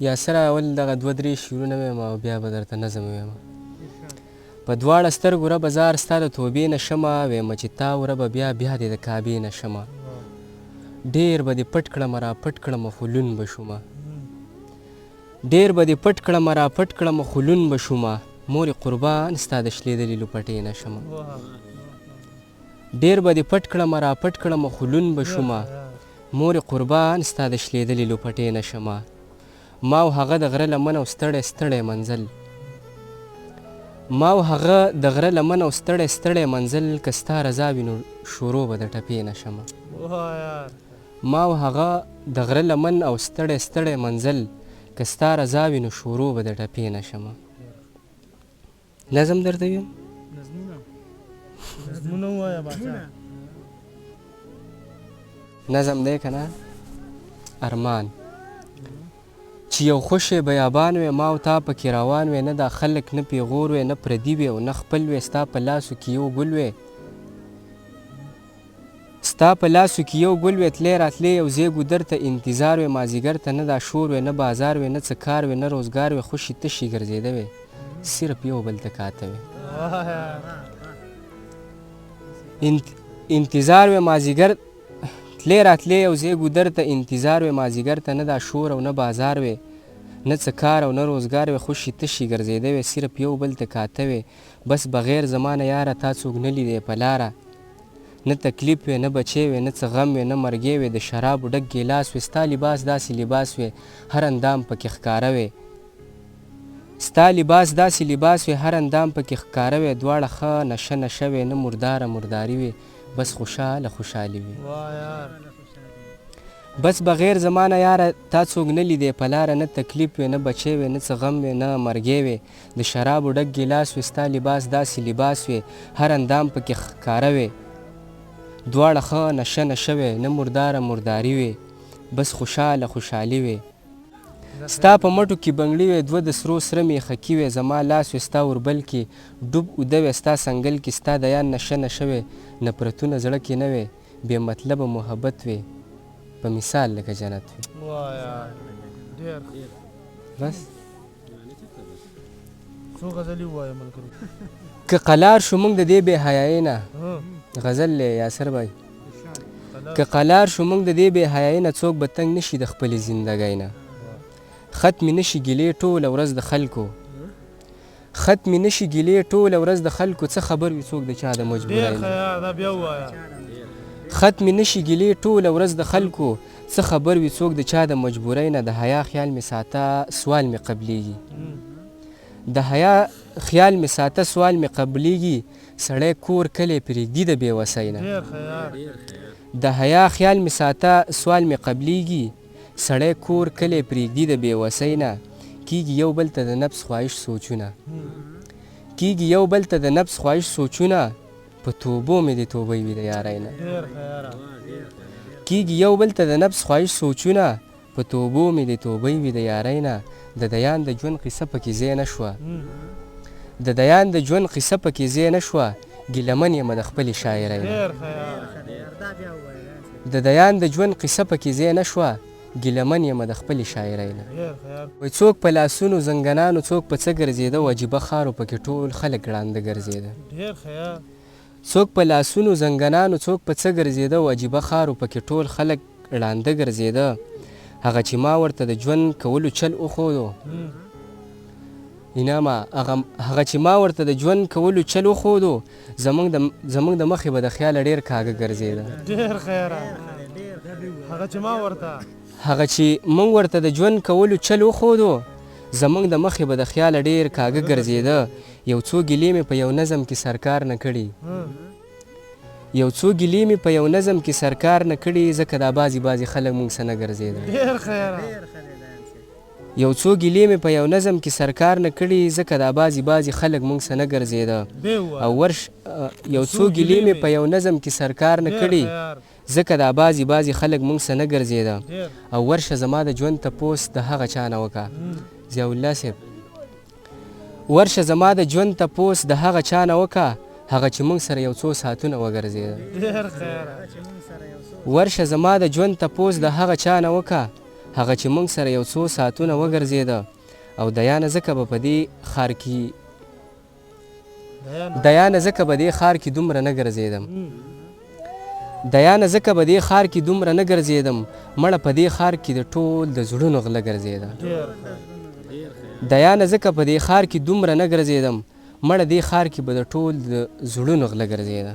یا سره اول دغه دوه درې شعرونه ویم او بیا به درته نظم ویم. په دواړه سترګو ربه زار ستا د توبې نه شمه ویمه چې تا وربه بیا بیا دې د کعبې نه شمه ډېر به دې پټ کړمه را پټ کړمه خو لون به شومه ډېر به دې پټ کړمه را پټ کړمه خو لون به شومه مورې قربان ستا د شلېدلې لوپټې نه شمه ډېر به دې پټ کړمه را پټ کړمه خو لون به شومه مورې قربان ستا د شلېدلې لوپټې نه شمه ما او هغه د غره لمن او ستړی ستړی منزل ما او هغه د غره لمن او ستړی ستړی منزل که ستا رضا وي نو شورو به د ټپې نه شمه ما او هغه د غره لمن او ستړی ستړی منزل که ستا رضا وي نو شورو به د ټپې نه شمه. نظم درته ویم؟ نظمونه ووایه باچا. نظم دی که نه؟ ارمان چې یو خوشی بیابان وی ما او تا پکې روان وی نه دا خلک نه پیغور وی نه پردي وی او نه خپل وی ستا په لاسو کې یو ګل وی ستا په لاسو کې یو ګل وی تلی راتلی یو ځای ګودر ته انتظار وی مازدیګر ته نه دا شور وی نه بازار وی نه څه کار وی نه روزګار وی خوشي تشي ګرځېده وی صرف یو بل ته کاته وی انتظار وی مازدیګر تلی راتلی یو ځای ګودر ته انتظار وی مازدیګر ته نه دا شور او نه بازار وی نه څه کار او نه روزګار وی خوشي تشي ګرځېده وی صرف یو بل ته کاته وی بس بغیر زما نه یاره تا څوک نه لیدی په لاره نه تکلیف وی نه بچی وی نه څه غم وی نه مرګی وی د شرابو ډک ګیلاس وی ستا لباس داسې لباس وی هر اندام پکې ښکاره وی ستا لباس داسې لباس وی هر اندام پکې ښکاره وی دواړه ښه نشه نشه وی نه مرداره مرداري وی بس خوشحاله خوشحالي وي بس بغیر زما نه یاره تا څوک نه لیدی په لاره نه تکلیف وی نه بچی وی نه څه غم وی نه مرګی وی د شرابو ډک ګیلاس وی ستا لباس داسې لباس وی هر اندام پکې ښکاره وی دواړه ښه نشه نشه وی نه مرداره مرداري وی بس خوشحاله خوشحالي وی ستا په مټو کې بنګړي وی دوه د سرو سره میخکي وی زما لاس وی ستا وربل کې ډوب اوده وی ستا سنګل کې ستا د یان نشه نشه وی نفرتونه زړه کې نه وی بې مطلبه محبت وی په مثال لکه جنت وی بس څو غزلې ووایه ملګرو که قلار شو موږ د دې بې حیایۍ نه غزل دی یاسر بھائی که قلار شو موږ د دې بې حیایۍ نه څوک به تنګ نشي د خپلې زندګۍ نه ختمې نشي ګیلې ټوله ورځ د خلکو ختمې نشي ګیلې ټوله ورځ د خلکو څه خبر وي څوک د چا د مجبورۍ نه ختمې نشي ګیلې ټوله ورځ د خلکو څه خبر وي څوک د چا د مجبورۍ نه د حیا خیال مې ساته سوال مې قبلیږي د حیا خیال مې ساته سوال مې قبلیږي سړی کور کلی پرېږدي د بېوسۍ نه د حیا خیال مې ساته سوال مې قبلیږي سړی کور کلی پرېږدي د بېوسۍ نه کیږي یو بل ته د نفس خواهش سوچونه کیږي یو بل ته د نفس خواهش سوچونه په توبو مې د توبۍ وي د یارۍ نه کیږي یو بل ته د نفس خواهش سوچونه په توبو مې د توبۍ وي د یارۍ نه د دیان د ژوند قصه پکې ځای نه شوه د دیان د ژوند قصه پکې ځای نه شوه ګیلمن یمه د خپلې شاعرۍ نه د دیان د ژوند قصه پکې ځای نه شوه ګیلمن یمه د خپلې شاعرۍ نه وایي څوک په لاسونو زنګنانو څوک په څه ګرځېده وجیبه خارو پکې ټول خلک ړانده ګرځېده څوک په لاسونو زنګنانو څوک په څه ګرځېده وجیبه خارو پکې ټول خلک ړانده ګرځېده هغه چې ما ورته د ژوند کولو چل وښودو انامه هغه چې ما ورته د ژوند کولو چل وښودو زموږ د مخې به د خیاله ډېر کاږه ګرځېده هغه چې موږ ورته د ژوند کولو چل وښودو زموږ د مخې به د خیاله ډېر کاږه ګرځېده یو څو ګیلې مې په یو نظم کې سرکار نه کړي یو څو ګیلې مې په یو نظم کې سرکار نه کړي ځکه دا بعضې خلک موږ څه نه ګرځېده یو څو ګیلې مې په یو نظم کې سرکار نه کړي ځکه دا بعضې خلک موږ څه نه ګرځېده او یو څو ګیلې مې په یو نظم کې سرکار نه کړي ځکه دا بعضې خلک موږ څه نه ګرځېده او ورشه زما د ژوند تپوس د هغه چا نه وکړه ضیاء الله صاحب ورشه زما د ژوند تپوس د هغه چا نه وکړه هغه چې موږ سره یو څو ساعتونه وګرځېده ورشه زما د ژوند تپوس د هغه چا نه وکړه هغه چې موږ سره یو څو ساعتونه وګرځېده او دیانه ځکه به په دې ښار کې دیانه ځکه به دې ښار کې دومره نه ګرځېدم دیانه ځکه به دې ښار کې دومره نه ګرځېدم مړه په دې ښار کې د ټول د زړونو غله ګرځېده دیانه ځکه په دې ښار کې دومره نه ګرځېدم مړه دې ښار کې به د ټول د زړونو غله ګرځېده